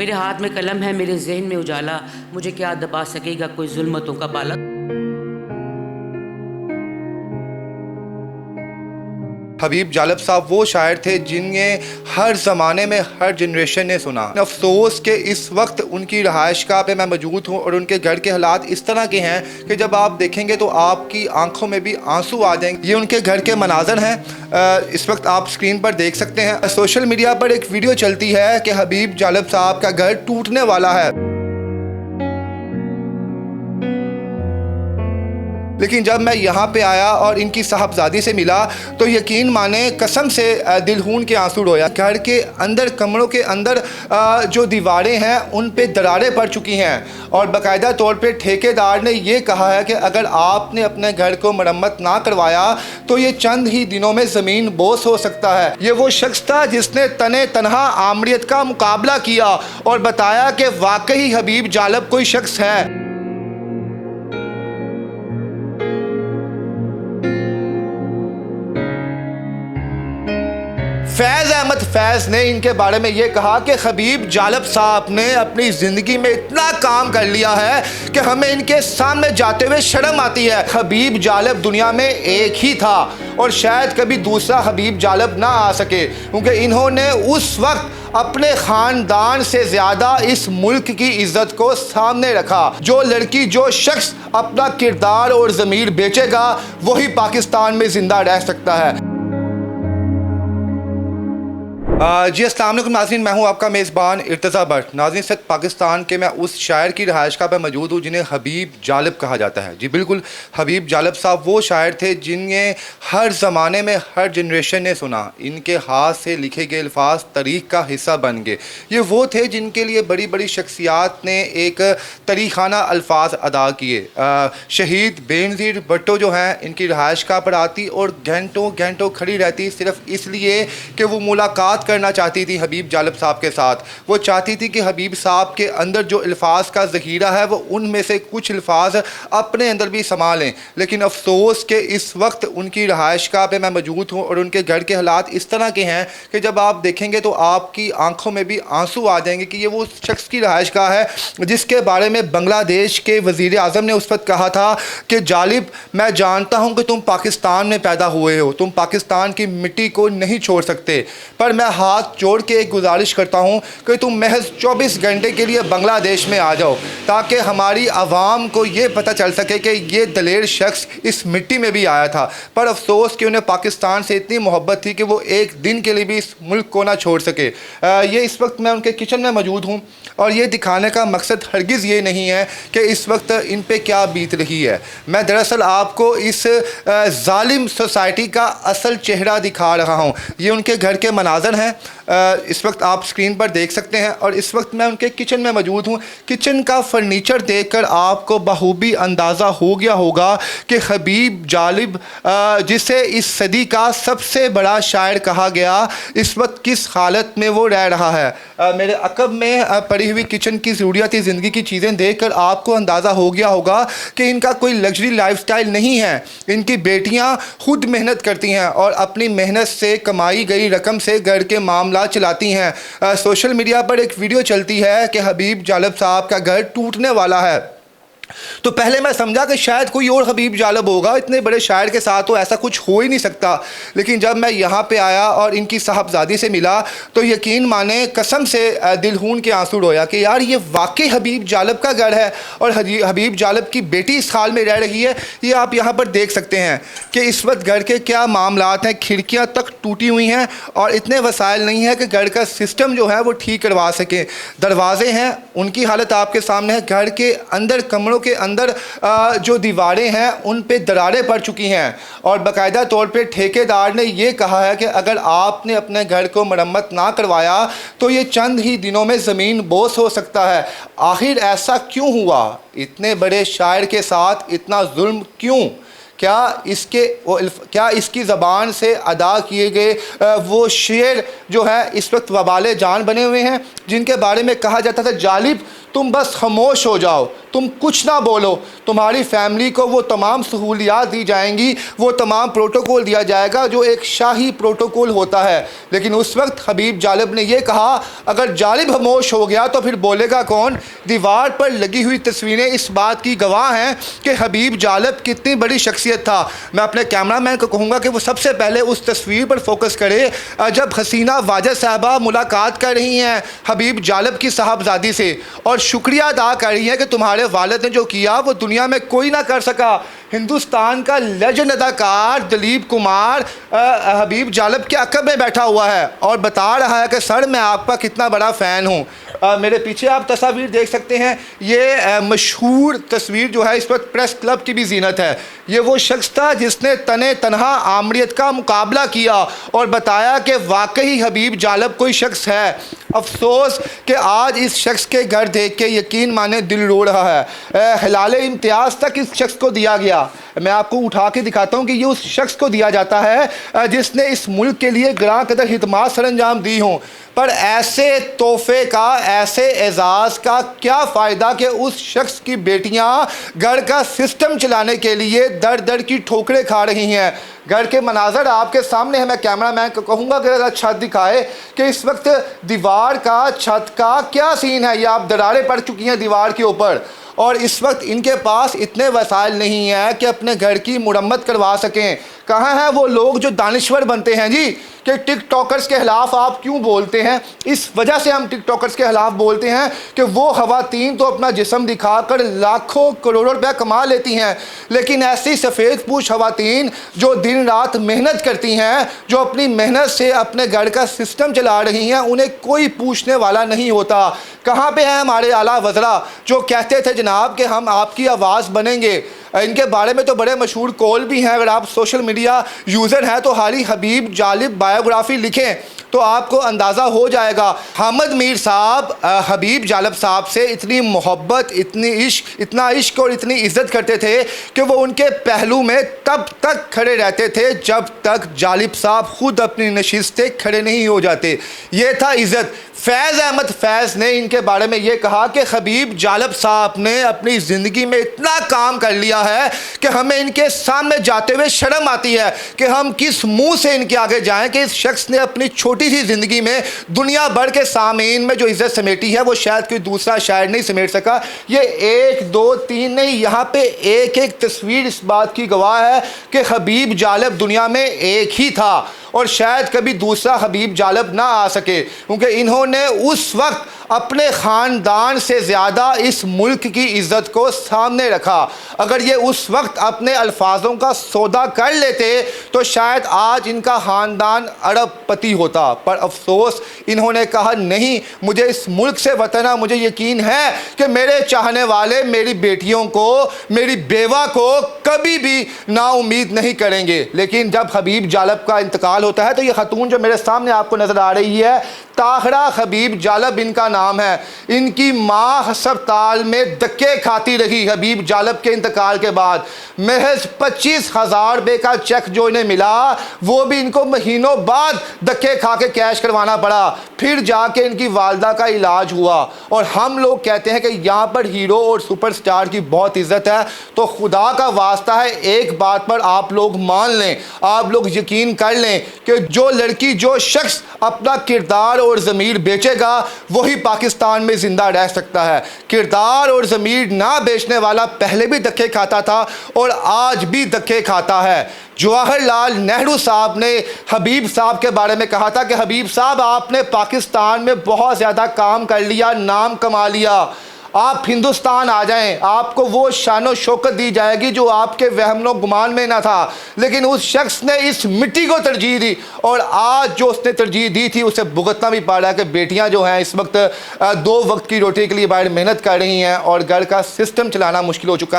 मेरे हाथ में कलम है, मेरे जहन में उजाला, मुझे क्या दबा सकेगा कोई जुल्मतों का पाला। हबीब जालब साहब वो शायर थे जिन्हें हर ज़माने में हर जनरेशन ने सुना। अफसोस कि इस वक्त उनकी रहायशगाह पे मैं मौजूद हूँ और उनके घर के हालात इस तरह के हैं कि जब आप देखेंगे तो आपकी आंखों में भी आंसू आ जाएंगे। ये उनके घर के मनाजर हैं, इस वक्त आप स्क्रीन पर देख सकते हैं। सोशल मीडिया पर एक वीडियो चलती है कि हबीब जालब साहब का घर टूटने वाला है, लेकिन जब मैं यहाँ पे आया और इनकी साहबजादी से मिला तो यकीन माने कसम से दिलहून के आंसू रोया। घर के अंदर, कमरों के अंदर जो दीवारें हैं उन पे दरारें पड़ चुकी हैं और बाकायदा तौर पे ठेकेदार ने ये कहा है कि अगर आपने अपने घर को मरम्मत ना करवाया तो ये चंद ही दिनों में ज़मीन बोस हो सकता है। ये वो शख्स था जिसने तने तनहा आमरीत का मुकाबला किया और बताया कि वाकई हबीब जालब कोई शख्स है। फैज़ अहमद फैज़ ने इनके बारे में ये कहा कि हबीब जालब साहब ने अपनी ज़िंदगी में इतना काम कर लिया है कि हमें इनके सामने जाते हुए शर्म आती है। हबीब जालब दुनिया में एक ही था और शायद कभी दूसरा हबीब जालब ना आ सके, क्योंकि इन्होंने उस वक्त अपने ख़ानदान से ज़्यादा इस मुल्क की इज़्ज़त को सामने रखा। जो लड़की, जो शख्स अपना किरदार और ज़मीर बेचेगा वही पाकिस्तान में ज़िंदा रह सकता है। जी अस्सलाम वालेकुम नाज़रीन, मैं हूं आपका मेज़बान इर्तज़ा भट्ट। नाज़रीन, सच पाकिस्तान के मैं उस शायर की रहायशगाह पर मौजूद हूं जिन्हें हबीब जालब कहा जाता है। जी बिल्कुल, हबीब जालब साहब वो शायर थे जिन्हें हर ज़माने में हर जनरेशन ने सुना। इनके हाथ से लिखे गए अल्फाज तारीख़ का हिस्सा बन गए। ये वो थे जिनके लिए बड़ी बड़ी शख्सियात ने एक तरीख़ाना अल्फाज अदा किए। शहीद बेनज़ीर भुट्टो जो हैं, इनकी रहायशगाह पर आती और घंटों घंटों खड़ी रहती सिर्फ इसलिए कि वो मुलाकात करना चाहती थी हबीब जालब साहब के साथ। वो चाहती थी कि हबीब साहब के अंदर जो अल्फाज का ज़ख़ीरा है वो उनमें से कुछ अल्फाज अपने अंदर भी समा लें। लेकिन अफसोस कि इस वक्त उनकी रहायशगाह पे मैं मौजूद हूँ और उनके घर के हालात इस तरह के हैं कि जब आप देखेंगे तो आपकी आंखों में भी आंसू आ जाएंगे कि ये वो शख्स की रहायशगाह है जिसके बारे में बांग्लादेश के वज़ीर आज़म ने उस वक्त कहा था कि जालिब, मैं जानता हूँ कि तुम पाकिस्तान में पैदा हुए हो, तुम पाकिस्तान की मिट्टी को नहीं छोड़ सकते, पर मैं हाथ जोड़ के एक गुजारिश करता हूँ कि तुम महज 24 घंटे के लिए बांग्लादेश में आ जाओ ताकि हमारी आवाम को ये पता चल सके कि ये दलेर शख्स इस मिट्टी में भी आया था। पर अफसोस कि उन्हें पाकिस्तान से इतनी मोहब्बत थी कि वो एक दिन के लिए भी इस मुल्क को ना छोड़ सके। ये इस वक्त मैं उनके किचन में मौजूद हूँ और ये दिखाने का मकसद हरगिज़ ये नहीं है कि इस वक्त इन पे क्या बीत रही है। मैं दरअसल आपको इस जालिम सोसाइटी का असल चेहरा दिखा रहा हूँ। ये उनके घर के मनाजर हैं, इस वक्त आप स्क्रीन पर देख सकते हैं और इस वक्त मैं उनके किचन में मौजूद हूँ। किचन का फर्नीचर देखकर आपको बखूबी अंदाज़ा हो गया होगा कि हबीब जालिब, जिसे इस सदी का सबसे बड़ा शायर कहा गया, इस वक्त किस हालत में वो रह रहा है। मेरे अकब में पड़ी हुई किचन की ज़रूरियाती ज़िंदगी की चीज़ें देखकर आपको अंदाज़ा हो गया होगा कि इनका कोई लग्जरी लाइफस्टाइल नहीं है। इनकी बेटियाँ खुद मेहनत करती हैं और अपनी मेहनत से कमाई गई रकम से घर के मामला चलाती हैं। सोशल मीडिया पर एक वीडियो चलती है कि हबीब जालब साहब का घर टूटने वाला है। तो पहले मैं समझा कि शायद कोई और हबीब जालब होगा, इतने बड़े शायर के साथ तो ऐसा कुछ हो ही नहीं सकता। लेकिन जब मैं यहाँ पे आया और इनकी साहबजादी से मिला तो यकीन माने कसम से दिलहून के आंसू रोया कि यार ये वाकई हबीब जालब का घर है और हबीब जालब की बेटी इस हाल में रह रही है। ये आप यहाँ पर देख सकते हैं कि इस वक्त घर के क्या मामलात हैं। खिड़कियाँ तक टूटी हुई हैं और इतने वसाइल नहीं है कि घर का सिस्टम जो है वो ठीक करवा सकें। दरवाजे हैं, उनकी हालत आपके सामने है। घर के अंदर, कमरों के अंदर जो दीवारें हैं उन पे दरारें पड़ चुकी हैं और बाकायदा तौर पे ठेकेदार ने ये कहा है कि अगर आपने अपने घर को मरम्मत ना करवाया तो ये चंद ही दिनों में ज़मीन बोस हो सकता है। आखिर ऐसा क्यों हुआ? इतने बड़े शायर के साथ इतना जुल्म क्यों? क्या इसकी ज़बान से अदा किए गए वो शेर जो है इस वक्त वबाले जान बने हुए हैं, जिनके बारे में कहा जाता था जालिब तुम बस खामोश हो जाओ, तुम कुछ ना बोलो, तुम्हारी फैमिली को वो तमाम सहूलियात दी जाएंगी, वो तमाम प्रोटोकॉल दिया जाएगा जो एक शाही प्रोटोकॉल होता है। लेकिन उस वक्त हबीब जालिब ने यह कहा, अगर जालिब खामोश हो गया तो फिर बोलेगा कौन। दीवार पर लगी हुई तस्वीरें इस बात की गवाह हैं कि हबीब जालिब कितनी बड़ी शख्सियत था। मैं अपने कैमरामैन को कहूँगा कि वो सबसे पहले उस तस्वीर पर फोकस करे जब हसीना वाजद साहबा मुलाकात कर रही हैं हबीब जालिब की साहबजादी से और शुक्रिया अदा कर रही हैं कि तुम्हारे वालिद ने जो किया वो दुनिया में कोई ना कर सका। हिंदुस्तान का लेजेंड अदाकार दिलीप कुमार हबीब जालिब के अक़ब में बैठा हुआ है और बता रहा है कि सर मैं आपका कितना बड़ा फ़ैन हूँ। मेरे पीछे आप तस्वीर देख सकते हैं, ये मशहूर तस्वीर जो है इस वक्त प्रेस क्लब की भी जीनत है। ये वो शख्स था जिसने तने तनहा आमरीत का मुकाबला किया और बताया कि वाकई हबीब जालिब कोई शख्स है। अफसोस कि आज इस शख्स के घर देख के यकीन माने दिल रो रहा है। हिलाल इम्तियाज़ तक इस शख्स को दिया गया। मैं आपको उठा के दिखाता हूँ कि ये उस शख्स को दिया जाता है जिसने इस मुल्क के लिए ग्रां कदर खिदमत सर अंजाम दी हों। पर ऐसे तोहफे का, ऐसे एजाज़ का क्या फ़ायदा कि उस शख्स की बेटियां घर का सिस्टम चलाने के लिए दर दर की ठोकरें खा रही हैं। घर के मनाजर आपके सामने है। मैं कैमरामैन को कहूँगा कि ज़रा छत दिखाए कि इस वक्त दीवार का, छत का क्या सीन है। ये आप दरारें पड़ चुकी हैं दीवार के ऊपर और इस वक्त इनके पास इतने वसाइल नहीं हैं कि अपने घर की मुरम्मत करवा सकें। कहाँ हैं वो लोग जो दानिश्वर बनते हैं जी कि टिकटॉकर्स के ख़िलाफ़ आप क्यों बोलते हैं। इस वजह से हम टिकटॉकर्स के ख़िलाफ़ बोलते हैं कि वो ख़वातीन तो अपना जिस्म दिखाकर लाखों करोड़ों रुपया कमा लेती हैं, लेकिन ऐसी सफ़ेद पूछ ख़वातीन जो दिन रात मेहनत करती हैं, जो अपनी मेहनत से अपने घर का सिस्टम चला रही हैं, उन्हें कोई पूछने वाला नहीं होता। कहाँ पे हैं हमारे आला वज़रा जो कहते थे जनाब कि हम आपकी आवाज़ बनेंगे। इनके बारे में तो बड़े मशहूर कॉल भी हैं। अगर आप सोशल मीडिया यूज़र हैं तो हाली हबीब जालिब बायोग्राफ़ी लिखें तो आपको अंदाज़ा हो जाएगा। हामिद मीर साहब हबीब जालिब साहब से इतनी मोहब्बत, इतना इश्क और इतनी इज़्ज़त करते थे कि वो उनके पहलू में तब तक खड़े रहते थे जब तक जालिब साहब ख़ुद अपनी नशिस्त से खड़े नहीं हो जाते। ये था इज़्ज़त। फैज़ अहमद फैज़ ने इनके बारे में ये कहा कि हबीब जालिब साहब ने अपनी ज़िंदगी में इतना काम कर लिया है कि हमें इनके सामने जाते हुए शर्म आती है कि हम किस मुंह से इनके आगे जाएं कि इस शख्स ने अपनी छोटी सी ज़िंदगी में दुनिया भर के सामीन में जो इज़्ज़त समेटी है वो शायद कोई दूसरा शायर नहीं समेट सका। ये 1, 2, 3 नहीं, यहाँ पे एक एक तस्वीर इस बात की गवाह है कि हबीब जालिब दुनिया में एक ही था और शायद कभी दूसरा हबीब जालिब ना आ सके, क्योंकि इन्होंने उस वक्त अपने ख़ानदान से ज़्यादा इस मुल्क की इज़्ज़त को सामने रखा। अगर ये उस वक्त अपने अल्फाजों का सौदा कर लेते तो शायद आज इनका ख़ानदान अरबपति होता। पर अफसोस इन्होंने कहा नहीं, मुझे इस मुल्क से वतन है, मुझे यकीन है कि मेरे चाहने वाले मेरी बेटियों को, मेरी बेवा को कभी भी नाउम्मीद नहीं करेंगे। लेकिन जब हबीब जालिब का इंतकाल होता है तो ये खातून जो मेरे सामने आपको नज़र आ रही है, ताहरा हबीब जालिब इनका नाम है। इनकी माँ हस्पताल में धक्के खाती रही हबीब जालिब के इंतकाल के बाद। महज 25,000 रुपये का चेक जो इन्हें मिला वो भी इनको महीनों बाद धक्के खा के कैश करवाना पड़ा, फिर जाके इनकी वालदा का इलाज हुआ। और हम लोग कहते हैं कि यहाँ पर हीरो और सुपरस्टार की बहुत इज़्ज़त है, तो खुदा का वास्ता है एक बात पर आप लोग मान लें, आप लोग यकीन कर लें कि जो लड़की, जो शख्स अपना किरदार और ज़मीर बेचेगा वही पाकिस्तान में ज़िंदा रह सकता है। किरदार और ज़मीर ना बेचने वाला पहले भी धक्के खाता था और आज भी धक्के खाता है। जवाहरलाल नेहरू साहब ने हबीब साहब के बारे में कहा था कि हबीब साहब आपने पाकिस्तान में बहुत ज़्यादा काम कर लिया, नाम कमा लिया, आप हिंदुस्तान आ जाएं, आपको वो शानो शौकत दी जाएगी जो आपके वहमो गुमान में ना था। लेकिन उस शख्स ने इस मिट्टी को तरजीह दी और आज जो उसने तरजीह दी थी उसे भुगतना भी पड़ रहा है कि बेटियां जो हैं इस वक्त 2 वक्त की रोटी के लिए बाहर मेहनत कर रही हैं और घर का सिस्टम चलाना मुश्किल हो चुका है।